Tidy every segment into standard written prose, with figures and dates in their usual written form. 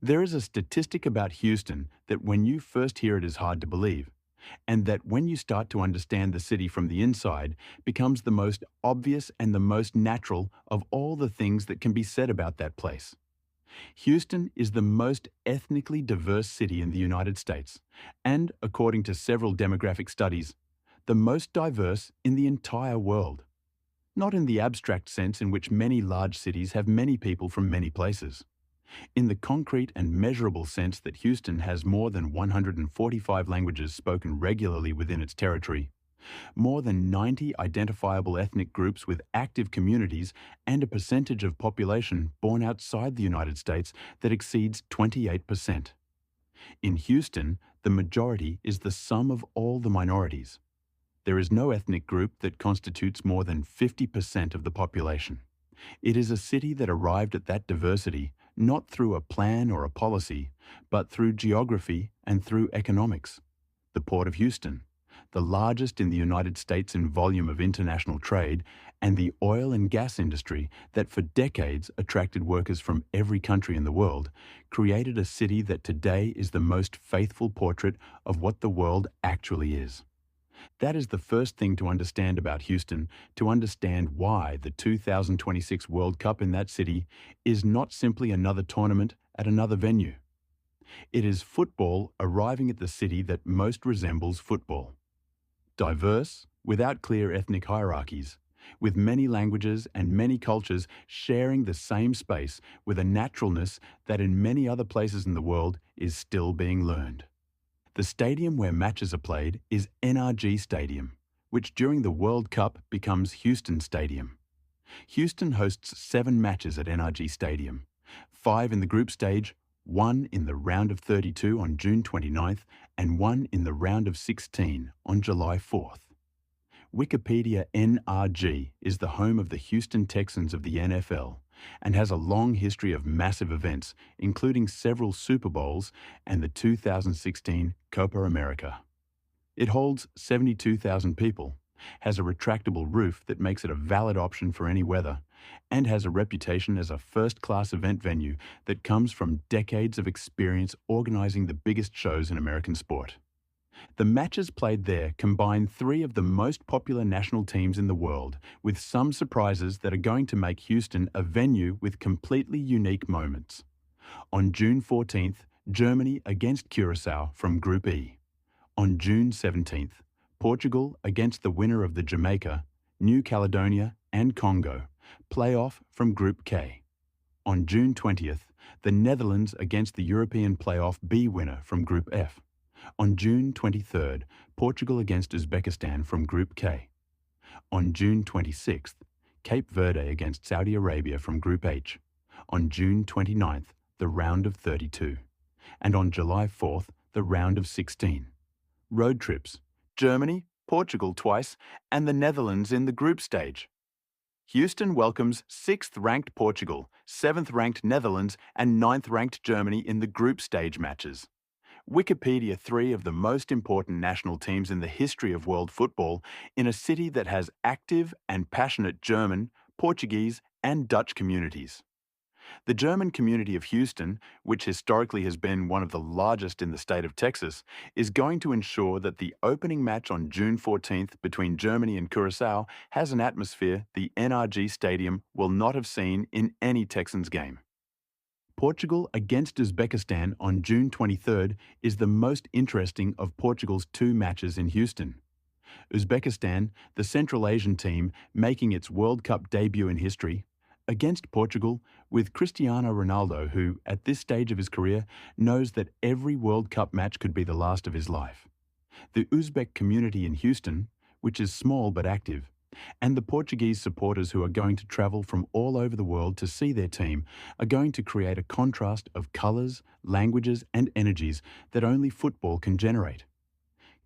There is a statistic about Houston that when you first hear it is hard to believe, and that when you start to understand the city from the inside becomes the most obvious and the most natural of all the things that can be said about that place. Houston is the most ethnically diverse city in the United States, and, according to several demographic studies, the most diverse in the entire world. Not in the abstract sense in which many large cities have many people from many places. In the concrete and measurable sense that Houston has more than 145 languages spoken regularly within its territory, more than 90 identifiable ethnic groups with active communities, and a percentage of population born outside the United States that exceeds 28%. In Houston, the majority is the sum of all the minorities. There is no ethnic group that constitutes more than 50% of the population. It is a city that arrived at that diversity not through a plan or a policy, but through geography and through economics. The Port of Houston, the largest in the United States in volume of international trade, and the oil and gas industry that for decades attracted workers from every country in the world, created a city that today is the most faithful portrait of what the world actually is. That is the first thing to understand about Houston, to understand why the 2026 World Cup in that city is not simply another tournament at another venue. It is football arriving at the city that most resembles football. Diverse, without clear ethnic hierarchies, with many languages and many cultures sharing the same space with a naturalness that in many other places in the world is still being learned. The stadium where matches are played is NRG Stadium, which during the World Cup becomes Houston Stadium. Houston hosts 7 matches at NRG Stadium, 5 in the group stage, 1 in the round of 32 on June 29th, and 1 in the round of 16 on July 4th. Wikipedia NRG is the home of the Houston Texans of the NFL and has a long history of massive events, including several Super Bowls and the 2016 Copa America. It holds 72,000 people, has a retractable roof that makes it a valid option for any weather, and has a reputation as a first-class event venue that comes from decades of experience organizing the biggest shows in American sport. The matches played there combine 3 of the most popular national teams in the world, with some surprises that are going to make Houston a venue with completely unique moments. On June 14th, Germany against Curaçao from Group E. On June 17th, Portugal against the winner of the Jamaica, New Caledonia, and Congo, playoff from Group K. On June 20th, the Netherlands against the European playoff B winner from Group F. On June 23rd, Portugal against Uzbekistan from Group K. On June 26th, Cape Verde against Saudi Arabia from Group H. On June 29th, the round of 32. And on July 4th, the round of 16. Road trips: Germany, Portugal twice, and the Netherlands in the group stage. Houston welcomes 6th-ranked Portugal, 7th-ranked Netherlands, and 9th-ranked Germany in the group stage matches. Wikipedia 3 of the most important national teams in the history of world football in a city that has active and passionate German, Portuguese, and Dutch communities. The German community of Houston, which historically has been one of the largest in the state of Texas, is going to ensure that the opening match on June 14th between Germany and Curaçao has an atmosphere the NRG Stadium will not have seen in any Texans game. Portugal against Uzbekistan on June 23rd is the most interesting of Portugal's 2 matches in Houston. Uzbekistan, the Central Asian team making its World Cup debut in history, against Portugal with Cristiano Ronaldo, who, at this stage of his career, knows that every World Cup match could be the last of his life. The Uzbek community in Houston, which is small but active, and the Portuguese supporters who are going to travel from all over the world to see their team are going to create a contrast of colours, languages and energies that only football can generate.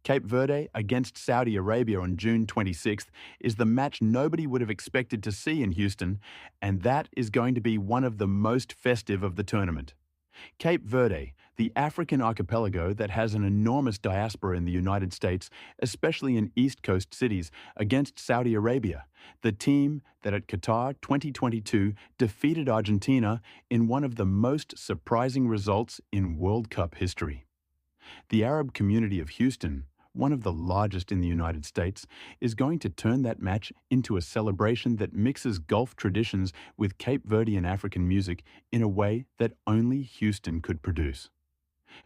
Cape Verde against Saudi Arabia on June 26th is the match nobody would have expected to see in Houston, and that is going to be one of the most festive of the tournament. Cape Verde, the African archipelago that has an enormous diaspora in the United States, especially in East Coast cities, against Saudi Arabia, the team that at Qatar 2022 defeated Argentina in one of the most surprising results in World Cup history. The Arab community of Houston, one of the largest in the United States, is going to turn that match into a celebration that mixes Gulf traditions with Cape Verdean African music in a way that only Houston could produce.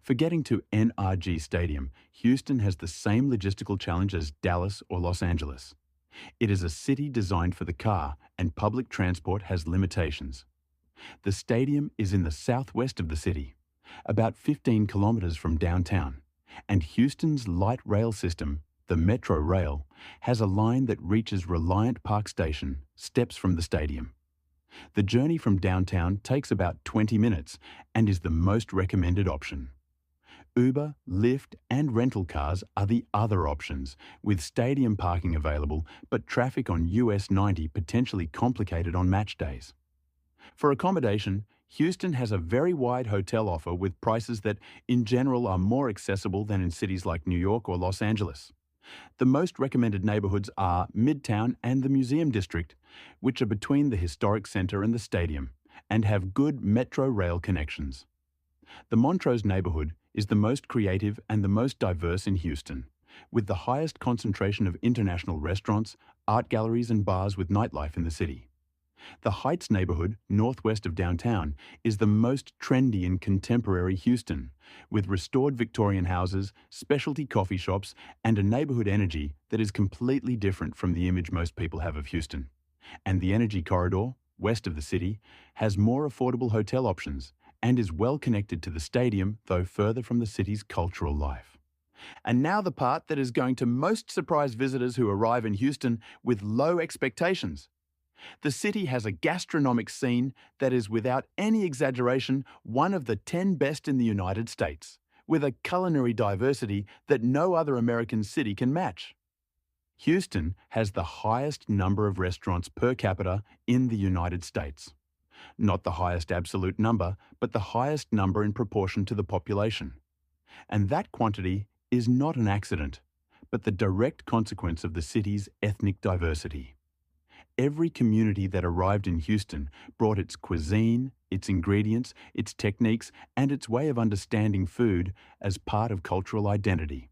For getting to NRG Stadium, Houston has the same logistical challenge as Dallas or Los Angeles. It is a city designed for the car, and public transport has limitations. The stadium is in the southwest of the city, about 15 kilometers from downtown, and Houston's light rail system, the Metro Rail, has a line that reaches Reliant Park Station, steps from the stadium. The journey from downtown takes about 20 minutes and is the most recommended option. Uber, Lyft, and rental cars are the other options, with stadium parking available, but traffic on US 90 potentially complicated on match days. For accommodation, Houston has a very wide hotel offer with prices that, in general, are more accessible than in cities like New York or Los Angeles. The most recommended neighborhoods are Midtown and the Museum District, which are between the historic center and the stadium, and have good metro rail connections. The Montrose neighborhood is the most creative and the most diverse in Houston, with the highest concentration of international restaurants, art galleries, and bars with nightlife in the city. The Heights neighborhood, northwest of downtown, is the most trendy in contemporary Houston, with restored Victorian houses, specialty coffee shops, and a neighborhood energy that is completely different from the image most people have of Houston. And the Energy Corridor, west of the city, has more affordable hotel options and is well connected to the stadium, though further from the city's cultural life. And now the part that is going to most surprise visitors who arrive in Houston with low expectations. The city has a gastronomic scene that is, without any exaggeration, one of the 10 best in the United States, with a culinary diversity that no other American city can match. Houston has the highest number of restaurants per capita in the United States. Not the highest absolute number, but the highest number in proportion to the population. And that quantity is not an accident, but the direct consequence of the city's ethnic diversity. Every community that arrived in Houston brought its cuisine, its ingredients, its techniques, and its way of understanding food as part of cultural identity.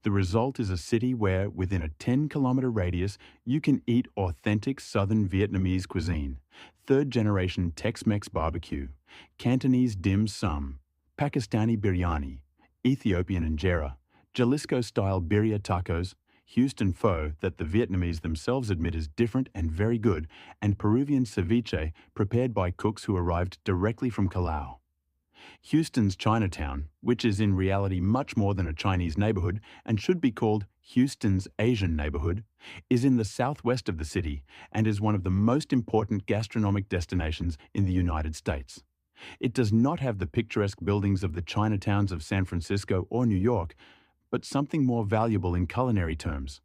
The result is a city where, within a 10-kilometer radius, you can eat authentic southern Vietnamese cuisine, third-generation Tex-Mex barbecue, Cantonese dim sum, Pakistani biryani, Ethiopian injera, Jalisco-style birria tacos, Houston pho that the Vietnamese themselves admit is different and very good, and Peruvian ceviche prepared by cooks who arrived directly from Callao. Houston's Chinatown, which is in reality much more than a Chinese neighborhood and should be called Houston's Asian neighborhood, is in the southwest of the city and is one of the most important gastronomic destinations in the United States. It does not have the picturesque buildings of the Chinatowns of San Francisco or New York, but something more valuable in culinary terms: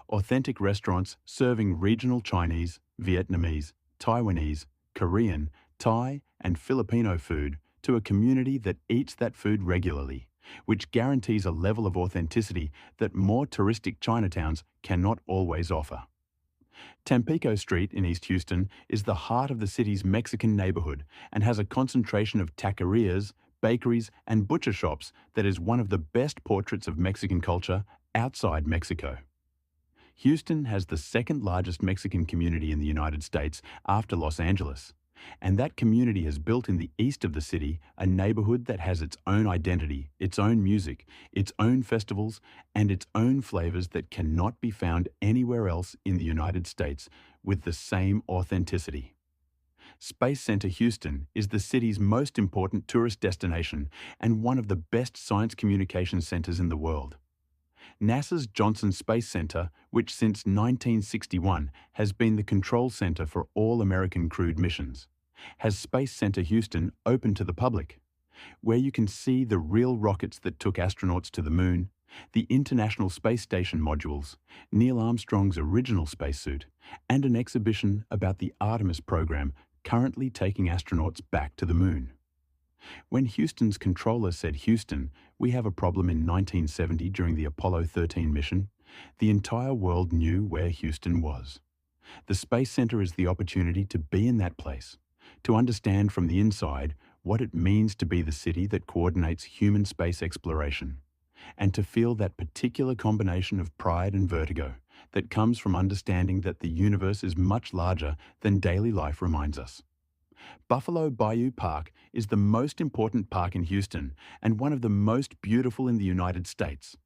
authentic restaurants serving regional Chinese, Vietnamese, Taiwanese, Korean, Thai, and Filipino food to a community that eats that food regularly, which guarantees a level of authenticity that more touristic Chinatowns cannot always offer. Tampico Street in East Houston is the heart of the city's Mexican neighborhood and has a concentration of taquerias, bakeries, and butcher shops that is one of the best portraits of Mexican culture outside Mexico. Houston has the second largest Mexican community in the United States after Los Angeles, and that community has built in the east of the city a neighborhood that has its own identity, its own music, its own festivals, and its own flavors that cannot be found anywhere else in the United States with the same authenticity. Space Center Houston is the city's most important tourist destination and one of the best science communication centers in the world. NASA's Johnson Space Center, which since 1961 has been the control center for all American crewed missions, has Space Center Houston open to the public, where you can see the real rockets that took astronauts to the moon, the International Space Station modules, Neil Armstrong's original spacesuit, and an exhibition about the Artemis program currently taking astronauts back to the moon. When Houston's controller said, "Houston, we have a problem," in 1970 during the Apollo 13 mission, the entire world knew where Houston was. The Space Center is the opportunity to be in that place, to understand from the inside what it means to be the city that coordinates human space exploration, and to feel that particular combination of pride and vertigo that comes from understanding that the universe is much larger than daily life reminds us. Buffalo Bayou Park is the most important park in Houston and one of the most beautiful in the United States.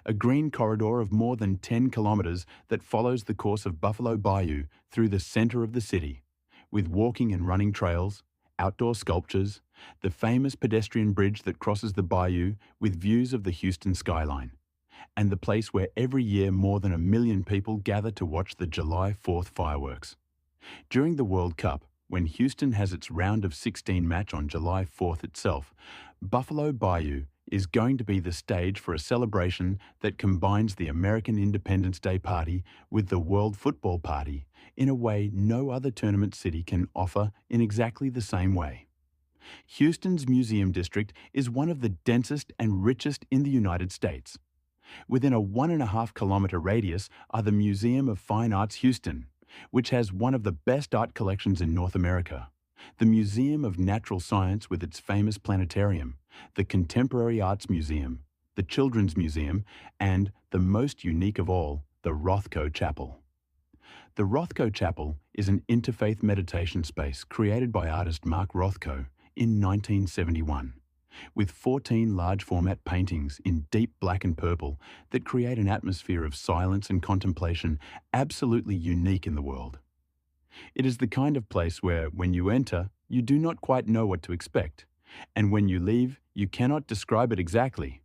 A green corridor of more than 10 kilometers that follows the course of Buffalo Bayou through the center of the city, with walking and running trails, outdoor sculptures, the famous pedestrian bridge that crosses the bayou with views of the Houston skyline, and the place where every year more than 1 million people gather to watch the July 4th fireworks. During the World Cup, when Houston has its round of 16 match on July 4th itself, Buffalo Bayou is going to be the stage for a celebration that combines the American Independence Day party with the World Football Party in a way no other tournament city can offer in exactly the same way. Houston's museum district is one of the densest and richest in the United States. Within a 1.5-kilometer radius are the Museum of Fine Arts Houston, which has one of the best art collections in North America, the Museum of Natural Science with its famous planetarium, the Contemporary Arts Museum, the Children's Museum, and, the most unique of all, the Rothko Chapel. The Rothko Chapel is an interfaith meditation space created by artist Mark Rothko in 1971, with 14 large-format paintings in deep black and purple that create an atmosphere of silence and contemplation absolutely unique in the world. It is the kind of place where, when you enter, you do not quite know what to expect, and when you leave, you cannot describe it exactly.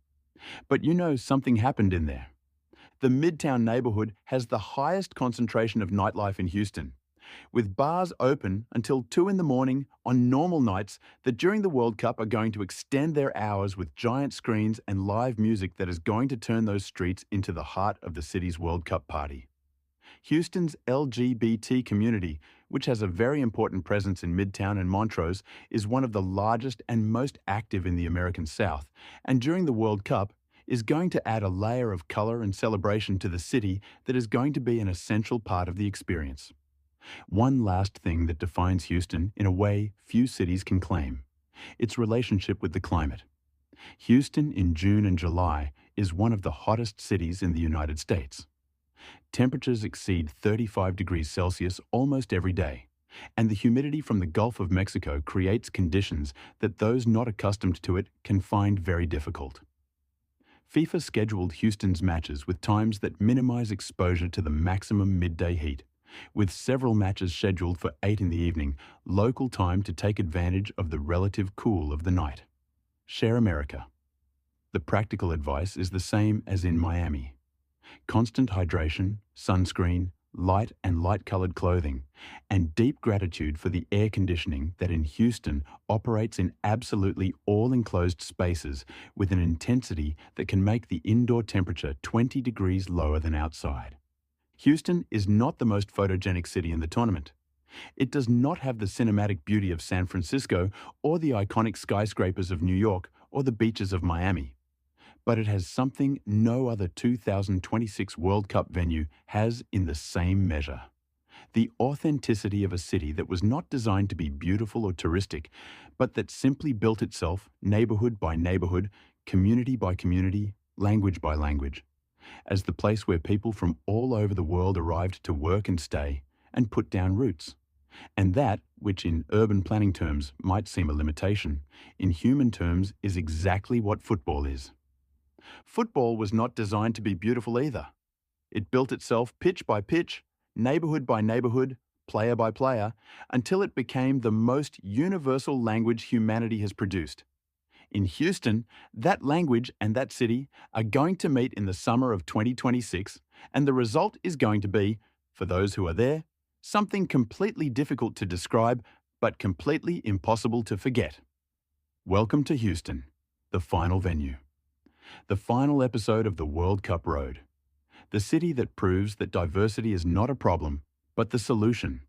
But you know something happened in there. The Midtown neighborhood has the highest concentration of nightlife in Houston, with bars open until 2 in the morning on normal nights that during the World Cup are going to extend their hours with giant screens and live music that is going to turn those streets into the heart of the city's World Cup party. Houston's LGBT community, which has a very important presence in Midtown and Montrose, is one of the largest and most active in the American South, and during the World Cup is going to add a layer of color and celebration to the city that is going to be an essential part of the experience. One last thing that defines Houston in a way few cities can claim: its relationship with the climate. Houston in June and July is one of the hottest cities in the United States. Temperatures exceed 35 degrees Celsius almost every day, and the humidity from the Gulf of Mexico creates conditions that those not accustomed to it can find very difficult. FIFA scheduled Houston's matches with times that minimize exposure to the maximum midday heat, with several matches scheduled for 8 in the evening, local time to take advantage of the relative cool of the night. Share America. The practical advice is the same as in Miami. Constant hydration, sunscreen, light and light-colored clothing, and deep gratitude for the air conditioning that in Houston operates in absolutely all enclosed spaces with an intensity that can make the indoor temperature 20 degrees lower than outside. Houston is not the most photogenic city in the tournament. It does not have the cinematic beauty of San Francisco or the iconic skyscrapers of New York or the beaches of Miami. But it has something no other 2026 World Cup venue has in the same measure: the authenticity of a city that was not designed to be beautiful or touristic, but that simply built itself neighborhood by neighborhood, community by community, language by language, as the place where people from all over the world arrived to work and stay and put down roots. And that, which in urban planning terms might seem a limitation, in human terms is exactly what football is. Football was not designed to be beautiful either. It built itself pitch by pitch, neighborhood by neighborhood, player by player, until it became the most universal language humanity has produced. In Houston, that language and that city are going to meet in the summer of 2026, and the result is going to be, for those who are there, something completely difficult to describe, but completely impossible to forget. Welcome to Houston, the final venue. The final episode of the World Cup Road. The city that proves that diversity is not a problem, but the solution.